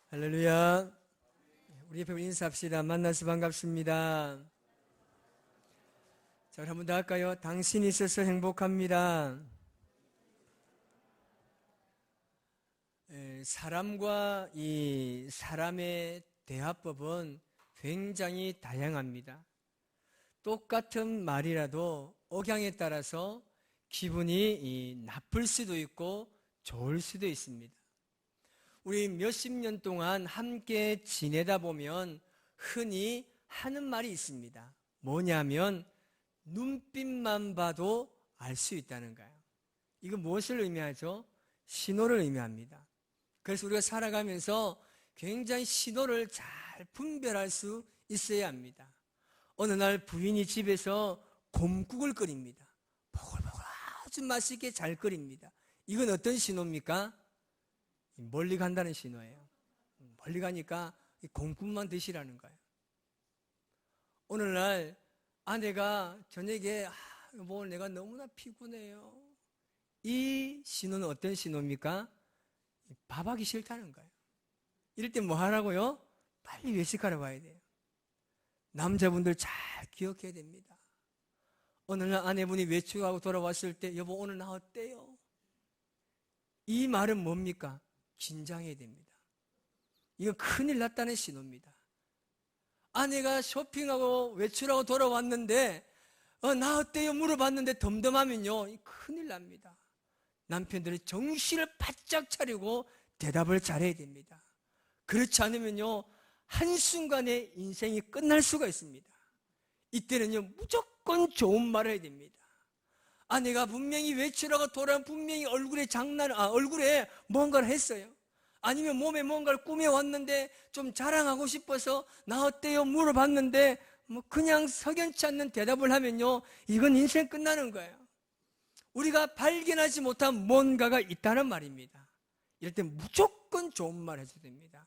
할렐루야. 우리 옆에 인사합시다. 만나서 반갑습니다. 자, 우리 한번 더 할까요? 당신이 있어서 행복합니다. 사람과 이 사람의 대화법은 굉장히 다양합니다. 똑같은 말이라도 억양에 따라서 기분이 나쁠 수도 있고 좋을 수도 있습니다. 우리 몇십 년 동안 함께 지내다 보면 흔히 하는 말이 있습니다. 뭐냐면 눈빛만 봐도 알 수 있다는 거예요. 이거 무엇을 의미하죠? 신호를 의미합니다. 그래서 우리가 살아가면서 굉장히 신호를 잘 분별할 수 있어야 합니다. 어느 날 부인이 집에서 곰국을 끓입니다. 보글보글 아주 맛있게 잘 끓입니다. 이건 어떤 신호입니까? 멀리 간다는 신호예요. 멀리 가니까 곰국만 드시라는 거예요. 오늘날 아내가 저녁에 여보 내가 너무나 피곤해요. 이 신호는 어떤 신호입니까? 밥하기 싫다는 거예요. 이럴 때 뭐 하라고요? 빨리 외식하러 가야 돼요. 남자분들 잘 기억해야 됩니다. 어느 날 아내분이 외출하고 돌아왔을 때 여보 오늘 나 어때요? 이 말은 뭡니까? 긴장해야 됩니다. 이거 큰일 났다는 신호입니다. 아내가 쇼핑하고 외출하고 돌아왔는데 나 어때요? 물어봤는데 덤덤하면요 큰일 납니다. 남편들이 정신을 바짝 차리고 대답을 잘해야 됩니다. 그렇지 않으면요 한순간에 인생이 끝날 수가 있습니다. 이때는요 무조건 좋은 말을 해야 됩니다. 아내가 분명히 외출하고 돌아온 분명히 얼굴에 뭔가를 했어요. 아니면 몸에 뭔가를 꾸며왔는데 좀 자랑하고 싶어서 나 어때요? 물어봤는데 그냥 석연치 않는 대답을 하면요 이건 인생 끝나는 거예요. 우리가 발견하지 못한 뭔가가 있다는 말입니다. 이럴 때 무조건 좋은 말 해줘야 됩니다.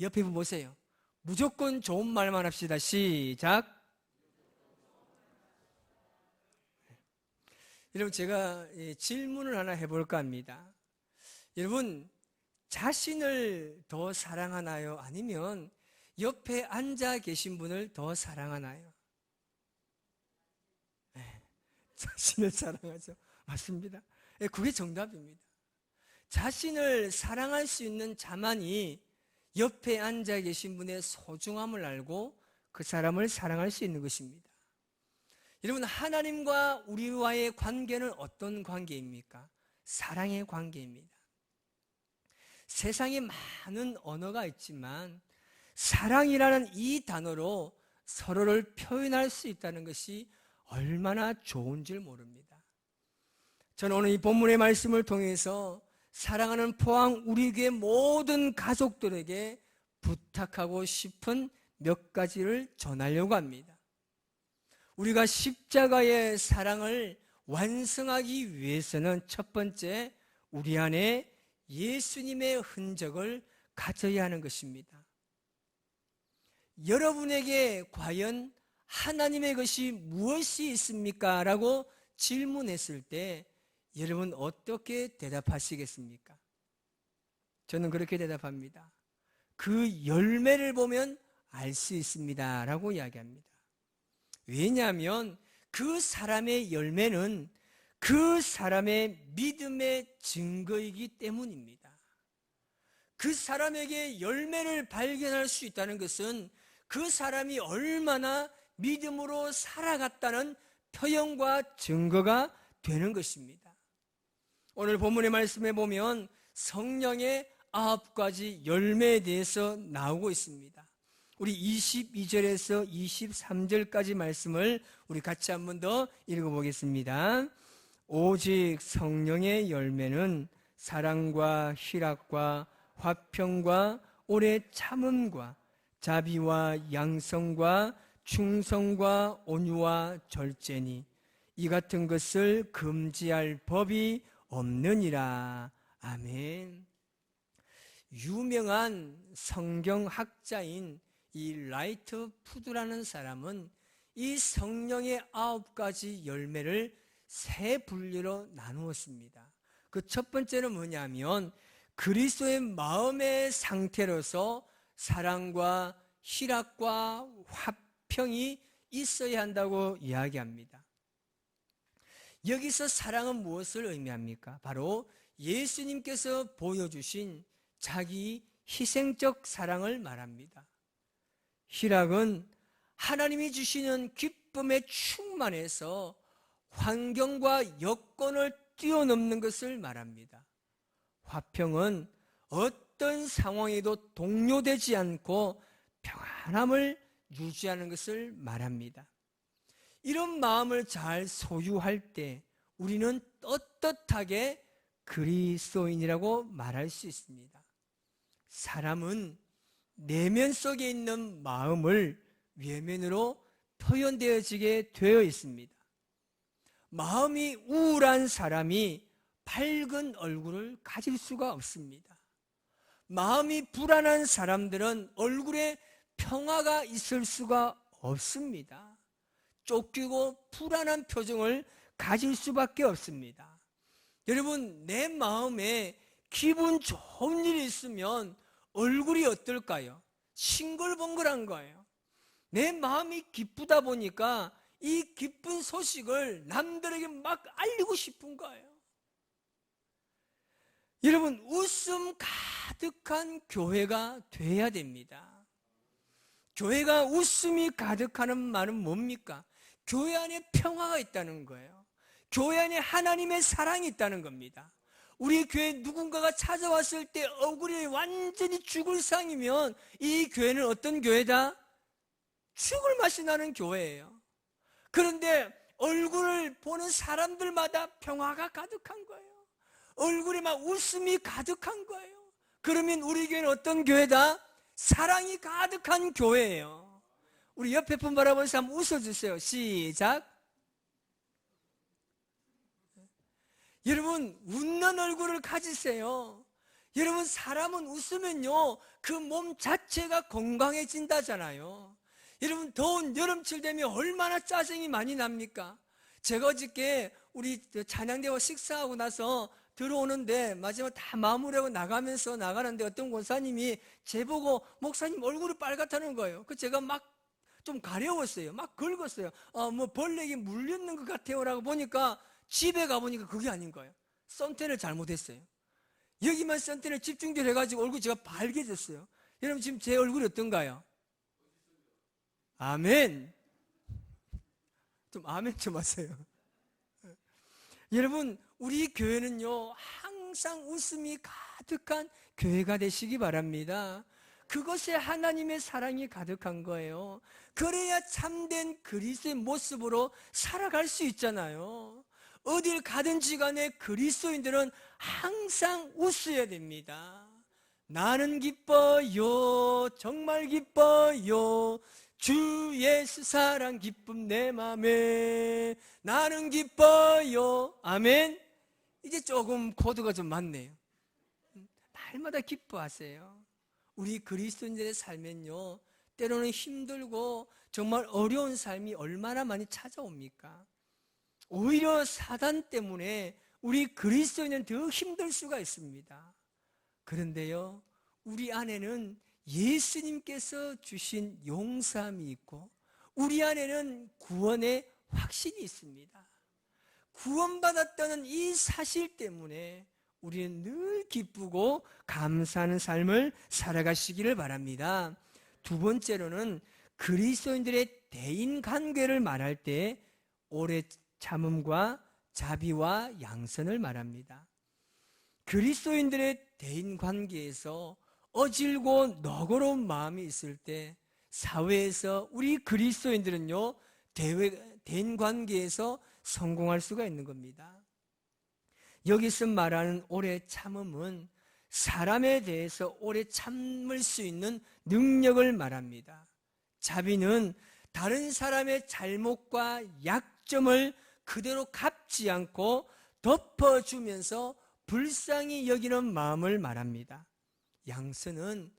옆에 분 보세요. 무조건 좋은 말만 합시다. 시작. 여러분 제가 질문을 하나 해볼까 합니다. 여러분 자신을 더 사랑하나요? 아니면 옆에 앉아 계신 분을 더 사랑하나요? 자신을 사랑하죠. 맞습니다. 그게 정답입니다. 자신을 사랑할 수 있는 자만이 옆에 앉아 계신 분의 소중함을 알고 그 사람을 사랑할 수 있는 것입니다. 여러분 하나님과 우리와의 관계는 어떤 관계입니까? 사랑의 관계입니다. 세상에 많은 언어가 있지만 사랑이라는 이 단어로 서로를 표현할 수 있다는 것이 얼마나 좋은 줄 모릅니다. 저는 오늘 이 본문의 말씀을 통해서 사랑하는 포항 우리 교회 모든 가족들에게 부탁하고 싶은 몇 가지를 전하려고 합니다. 우리가 십자가의 사랑을 완성하기 위해서는 첫 번째 우리 안에 예수님의 흔적을 가져야 하는 것입니다. 여러분에게 과연 하나님의 것이 무엇이 있습니까? 라고 질문했을 때 여러분 어떻게 대답하시겠습니까? 저는 그렇게 대답합니다. 그 열매를 보면 알 수 있습니다. 라고 이야기합니다. 왜냐하면 그 사람의 열매는 그 사람의 믿음의 증거이기 때문입니다. 그 사람에게 열매를 발견할 수 있다는 것은 그 사람이 얼마나 믿음으로 살아갔다는 표현과 증거가 되는 것입니다. 오늘 본문의 말씀에 보면 성령의 9가지 열매에 대해서 나오고 있습니다. 우리 22절에서 23절까지 말씀을 우리 같이 한 번 더 읽어보겠습니다. 오직 성령의 열매는 사랑과 희락과 화평과 오래 참음과 자비와 양성과 충성과 온유와 절제니 이 같은 것을 금지할 법이 없느니라. 아멘. 유명한 성경학자인 이 라이트 푸드라는 사람은 이 성령의 9가지 열매를 세 분류로 나누었습니다. 그 첫 번째는 뭐냐면 그리스도의 마음의 상태로서 사랑과 희락과 화평이 있어야 한다고 이야기합니다. 여기서 사랑은 무엇을 의미합니까? 바로 예수님께서 보여주신 자기 희생적 사랑을 말합니다. 희락은 하나님이 주시는 기쁨에 충만해서 환경과 여건을 뛰어넘는 것을 말합니다. 화평은 어떤 상황에도 동요되지 않고 평안함을 유지하는 것을 말합니다. 이런 마음을 잘 소유할 때 우리는 떳떳하게 그리스도인이라고 말할 수 있습니다. 사람은 내면 속에 있는 마음을 외면으로 표현되어지게 되어 있습니다. 마음이 우울한 사람이 밝은 얼굴을 가질 수가 없습니다. 마음이 불안한 사람들은 얼굴에 평화가 있을 수가 없습니다. 쫓기고 불안한 표정을 가질 수밖에 없습니다. 여러분, 내 마음에 기분 좋은 일이 있으면 얼굴이 어떨까요? 싱글벙글한 거예요. 내 마음이 기쁘다 보니까 이 기쁜 소식을 남들에게 막 알리고 싶은 거예요. 여러분, 웃음 가득한 교회가 돼야 됩니다. 교회가 웃음이 가득하는 말은 뭡니까? 교회 안에 평화가 있다는 거예요. 교회 안에 하나님의 사랑이 있다는 겁니다. 우리 교회에 누군가가 찾아왔을 때 얼굴이 완전히 죽을 상이면 이 교회는 어떤 교회다? 죽을 맛이 나는 교회예요. 그런데 얼굴을 보는 사람들마다 평화가 가득한 거예요. 얼굴에 막 웃음이 가득한 거예요. 그러면 우리 교회는 어떤 교회다? 사랑이 가득한 교회예요. 우리 옆에 분 바라보는 사람 웃어주세요. 시작. 여러분, 웃는 얼굴을 가지세요. 여러분, 사람은 웃으면요 그 몸 자체가 건강해진다잖아요. 여러분, 더운 여름철 되면 얼마나 짜증이 많이 납니까? 제가 어저께 우리 찬양대와 식사하고 나서 들어오는데 마지막 다 마무리하고 나가는데 어떤 권사님이 제보고 목사님 얼굴이 빨갛다는 거예요. 그 제가 막 좀 가려웠어요. 막 긁었어요. 뭐 벌레에게 물렸는 것 같아요 라고 보니까 집에 가보니까 그게 아닌 거예요. 선탠을 잘못했어요. 여기만 선탠을 집중적으로 해가지고 얼굴이 제가 빨개졌어요. 여러분, 지금 제 얼굴이 어떤가요? 아멘. 좀 아멘 좀 하세요. 여러분, 우리 교회는요 항상 웃음이 가득한 교회가 되시기 바랍니다. 그것에 하나님의 사랑이 가득한 거예요. 그래야 참된 그리스도의 모습으로 살아갈 수 있잖아요. 어딜 가든지 간에 그리스도인들은 항상 웃어야 됩니다. 나는 기뻐요, 정말 기뻐요, 주 예수 사랑 기쁨 내 맘에 나는 기뻐요. 아멘. 이제 조금 코드가 좀 맞네요. 날마다 기뻐하세요. 우리 그리스도인들의 삶은요 때로는 힘들고 정말 어려운 삶이 얼마나 많이 찾아옵니까? 오히려 사단 때문에 우리 그리스도인은 더 힘들 수가 있습니다. 그런데요, 우리 안에는 예수님께서 주신 용서함이 있고 우리 안에는 구원의 확신이 있습니다. 구원받았다는 이 사실 때문에 우리는 늘 기쁘고 감사하는 삶을 살아가시기를 바랍니다. 두 번째로는 그리스도인들의 대인관계를 말할 때 오래 참음과 자비와 양선을 말합니다. 그리스도인들의 대인관계에서 어질고 너그러운 마음이 있을 때 사회에서 우리 그리스도인들은요 대인관계에서 성공할 수가 있는 겁니다. 여기서 말하는 오래 참음은 사람에 대해서 오래 참을 수 있는 능력을 말합니다. 자비는 다른 사람의 잘못과 약점을 그대로 갚지 않고 덮어주면서 불쌍히 여기는 마음을 말합니다. 양선은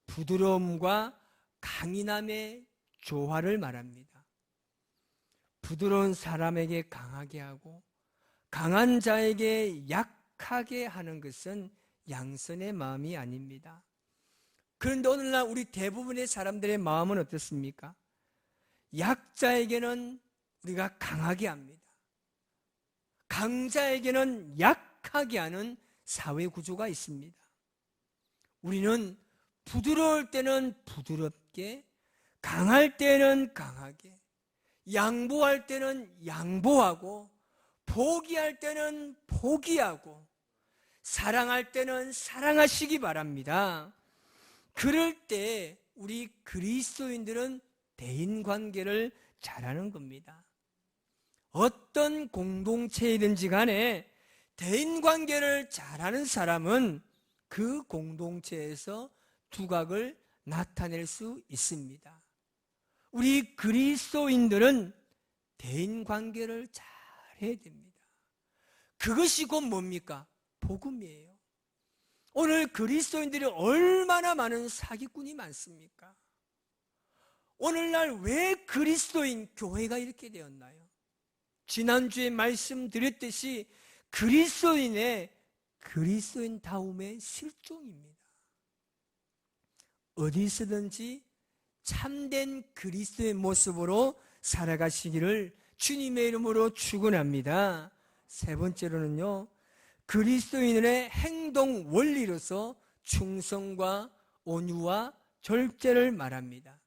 부드러움과 강인함의 조화를 말합니다. 부드러운 사람에게 강하게 하고 강한 자에게 약하게 하는 것은 양선의 마음이 아닙니다. 그런데 오늘날 우리 대부분의 사람들의 마음은 어떻습니까? 약자에게는 우리가 강하게 합니다. 강자에게는 약하게 하는 사회 구조가 있습니다. 우리는 부드러울 때는 부드럽게, 강할 때는 강하게, 양보할 때는 양보하고, 포기할 때는 포기하고, 사랑할 때는 사랑하시기 바랍니다. 그럴 때 우리 그리스도인들은 대인관계를 잘하는 겁니다. 어떤 공동체이든지 간에 대인관계를 잘하는 사람은 그 공동체에서 두각을 나타낼 수 있습니다. 우리 그리스도인들은 대인관계를 잘해야 됩니다. 그것이 곧 뭡니까? 복음이에요. 오늘 그리스도인들이 얼마나 많은 사기꾼이 많습니까? 오늘날 왜 그리스도인 교회가 이렇게 되었나요? 지난주에 말씀드렸듯이 그리스도인다움의 실종입니다. 어디서든지 참된 그리스도의 모습으로 살아가시기를 주님의 이름으로 축원합니다. 세 번째로는요, 그리스도인의 행동 원리로서 충성과 온유와 절제를 말합니다.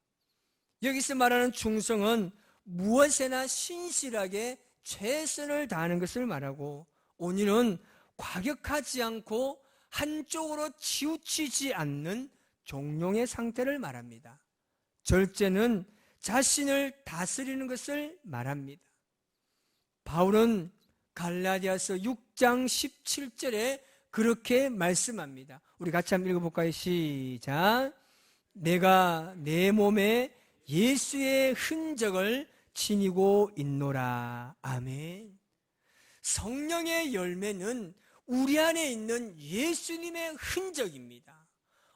여기서 말하는 충성은 무엇에나 신실하게 최선을 다하는 것을 말하고, 온유는 과격하지 않고 한쪽으로 치우치지 않는 종용의 상태를 말합니다. 절제는 자신을 다스리는 것을 말합니다. 바울은 갈라디아서 6장 17절에 그렇게 말씀합니다. 우리 같이 한번 읽어볼까요? 시작. 내가 내 몸에 예수의 흔적을 지니고 있노라. 아멘. 성령의 열매는 우리 안에 있는 예수님의 흔적입니다.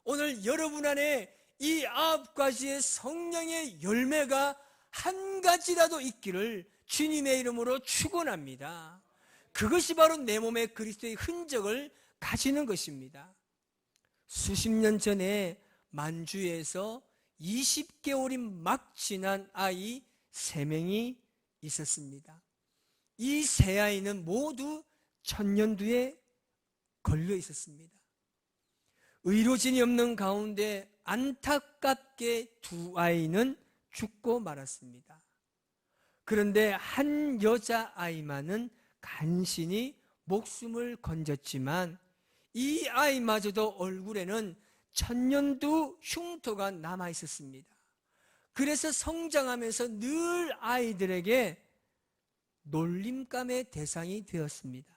오늘 여러분 안에 이 9가지의 성령의 열매가 한 가지라도 있기를 주님의 이름으로 축원합니다. 그것이 바로 내 몸에 그리스도의 흔적을 가지는 것입니다. 수십 년 전에 만주에서 20개월이 막 지난 아이 3명이 있었습니다. 이 세 아이는 모두 천년두에 걸려 있었습니다. 의료진이 없는 가운데 안타깝게 2 아이는 죽고 말았습니다. 그런데 한 여자아이만은 간신히 목숨을 건졌지만 이 아이마저도 얼굴에는 천년두 흉터가 남아 있었습니다. 그래서 성장하면서 늘 아이들에게 놀림감의 대상이 되었습니다.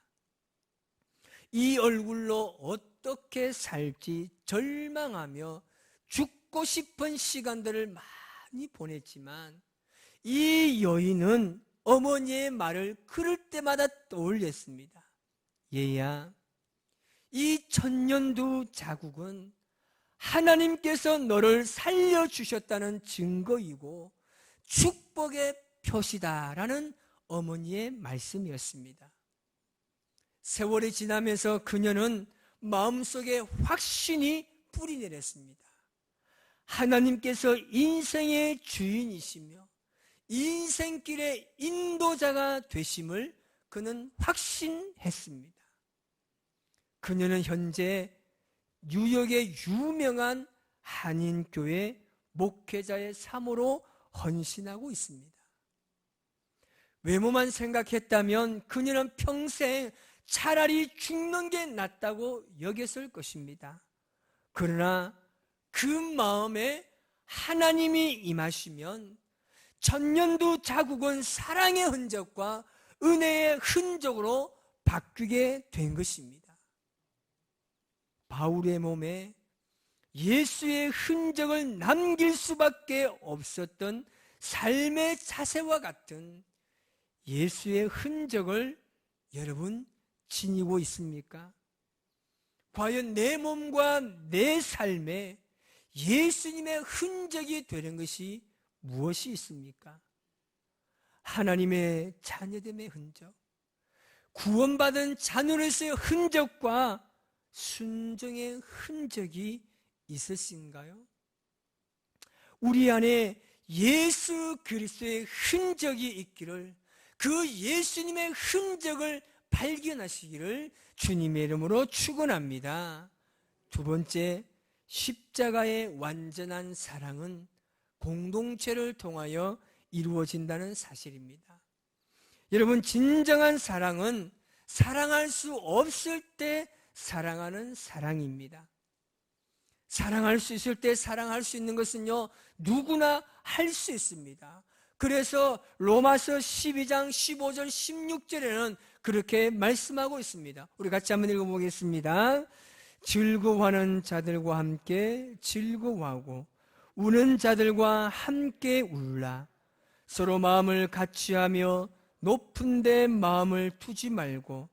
이 얼굴로 어떻게 살지 절망하며 죽고 싶은 시간들을 많이 보냈지만 이 여인은 어머니의 말을 그럴 때마다 떠올렸습니다. 얘야, 이 천년두 자국은 하나님께서 너를 살려주셨다는 증거이고 축복의 표시다라는 어머니의 말씀이었습니다. 세월이 지나면서 그녀는 마음속에 확신이 뿌리내렸습니다. 하나님께서 인생의 주인이시며 인생길의 인도자가 되심을 그는 확신했습니다. 그녀는 현재 뉴욕의 유명한 한인교회 목회자의 사모로 헌신하고 있습니다. 외모만 생각했다면 그녀는 평생 차라리 죽는 게 낫다고 여겼을 것입니다. 그러나 그 마음에 하나님이 임하시면 천년두 자국은 사랑의 흔적과 은혜의 흔적으로 바뀌게 된 것입니다. 바울의 몸에 예수의 흔적을 남길 수밖에 없었던 삶의 자세와 같은 예수의 흔적을 여러분 지니고 있습니까? 과연 내 몸과 내 삶에 예수님의 흔적이 되는 것이 무엇이 있습니까? 하나님의 자녀됨의 흔적, 구원받은 자녀로서의 흔적과 순종의 흔적이 있으신가요? 우리 안에 예수 그리스도의 흔적이 있기를, 그 예수님의 흔적을 발견하시기를 주님의 이름으로 축원합니다. 두 번째, 십자가의 완전한 사랑은 공동체를 통하여 이루어진다는 사실입니다. 여러분, 진정한 사랑은 사랑할 수 없을 때 사랑하는 사랑입니다. 사랑할 수 있을 때 사랑할 수 있는 것은요, 누구나 할 수 있습니다. 그래서 로마서 12장 15절 16절에는 그렇게 말씀하고 있습니다. 우리 같이 한번 읽어보겠습니다. 즐거워하는 자들과 함께 즐거워하고 우는 자들과 함께 울라. 서로 마음을 같이하며 높은 데 마음을 두지 말고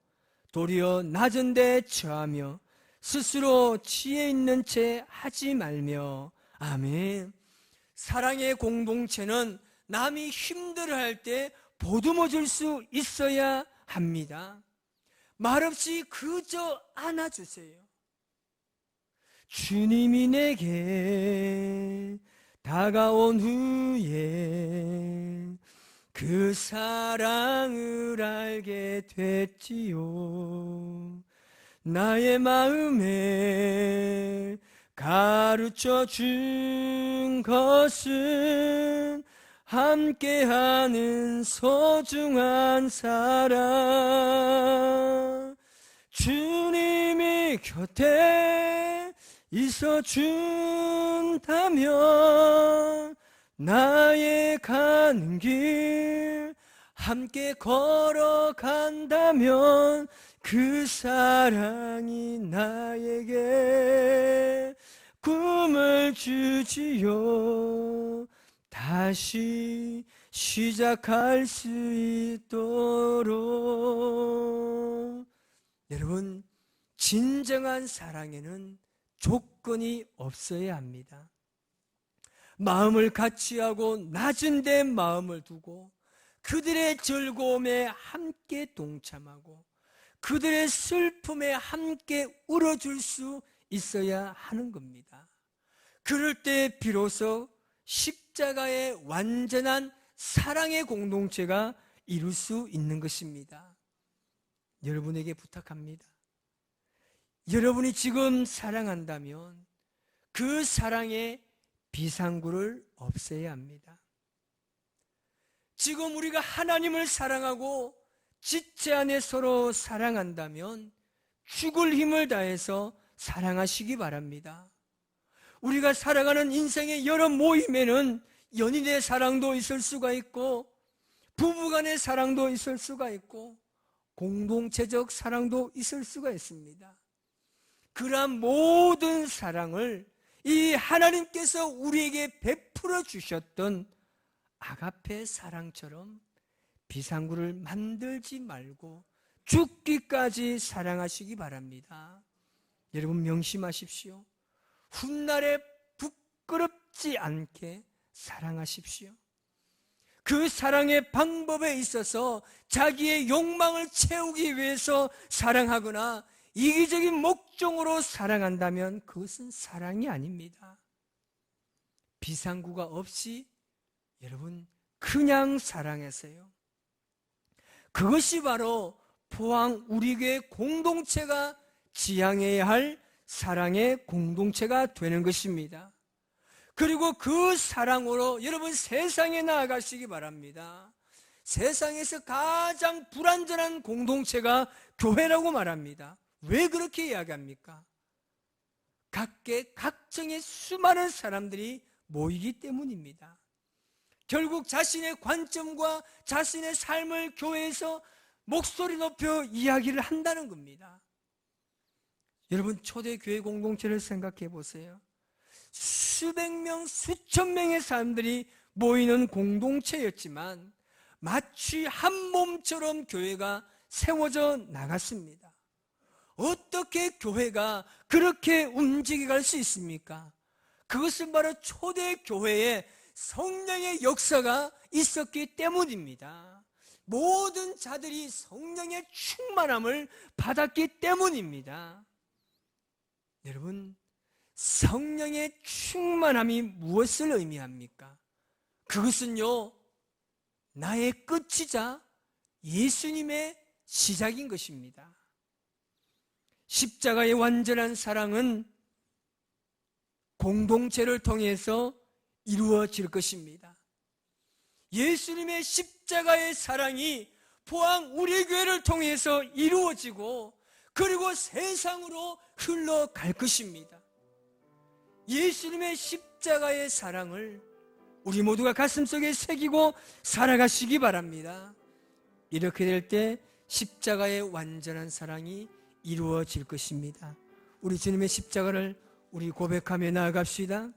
도리어 낮은 데 처하며 스스로 지혜 있는 채 하지 말며. 아멘. 사랑의 공동체는 남이 힘들어할 때 보듬어 줄 수 있어야 합니다. 말없이 그저 안아주세요. 주님이 내게 다가온 후에 그 사랑을 알게 됐지요. 나의 마음에 가르쳐 준 것은 함께하는 소중한 사랑. 주님이 곁에 있어 준다면 나의 가는 길 함께 걸어간다면 그 사랑이 나에게 꿈을 주지요. 다시 시작할 수 있도록. 여러분, 진정한 사랑에는 조건이 없어야 합니다. 마음을 같이하고 낮은 데 마음을 두고 그들의 즐거움에 함께 동참하고 그들의 슬픔에 함께 울어줄 수 있어야 하는 겁니다. 그럴 때 비로소 십자가의 완전한 사랑의 공동체가 이룰 수 있는 것입니다. 여러분에게 부탁합니다. 여러분이 지금 사랑한다면 그 사랑에 비상구를 없애야 합니다. 지금 우리가 하나님을 사랑하고 지체 안에 서로 사랑한다면 죽을 힘을 다해서 사랑하시기 바랍니다. 우리가 살아가는 인생의 여러 모임에는 연인의 사랑도 있을 수가 있고 부부간의 사랑도 있을 수가 있고 공동체적 사랑도 있을 수가 있습니다. 그러한 모든 사랑을 이 하나님께서 우리에게 베풀어 주셨던 아가페 사랑처럼 비상구를 만들지 말고 죽기까지 사랑하시기 바랍니다. 여러분 명심하십시오. 훗날에 부끄럽지 않게 사랑하십시오. 그 사랑의 방법에 있어서 자기의 욕망을 채우기 위해서 사랑하거나 이기적인 목적으로 사랑한다면 그것은 사랑이 아닙니다. 비상구가 없이 여러분 그냥 사랑하세요. 그것이 바로 포항 우리 교회 공동체가 지향해야 할 사랑의 공동체가 되는 것입니다. 그리고 그 사랑으로 여러분 세상에 나아가시기 바랍니다. 세상에서 가장 불완전한 공동체가 교회라고 말합니다. 왜 그렇게 이야기합니까? 각계각층의 수많은 사람들이 모이기 때문입니다. 결국 자신의 관점과 자신의 삶을 교회에서 목소리 높여 이야기를 한다는 겁니다. 여러분 초대교회 공동체를 생각해 보세요. 수백 명, 수천 명의 사람들이 모이는 공동체였지만 마치 한 몸처럼 교회가 세워져 나갔습니다. 어떻게 교회가 그렇게 움직여 갈 수 있습니까? 그것은 바로 초대교회에 성령의 역사가 있었기 때문입니다. 모든 자들이 성령의 충만함을 받았기 때문입니다. 여러분, 성령의 충만함이 무엇을 의미합니까? 그것은요, 나의 끝이자 예수님의 시작인 것입니다. 십자가의 완전한 사랑은 공동체를 통해서 이루어질 것입니다. 예수님의 십자가의 사랑이 포항 우리 교회를 통해서 이루어지고 그리고 세상으로 흘러갈 것입니다. 예수님의 십자가의 사랑을 우리 모두가 가슴속에 새기고 살아가시기 바랍니다. 이렇게 될 때 십자가의 완전한 사랑이 이루어질 것입니다. 우리 주님의 십자가를 우리 고백하며 나아갑시다.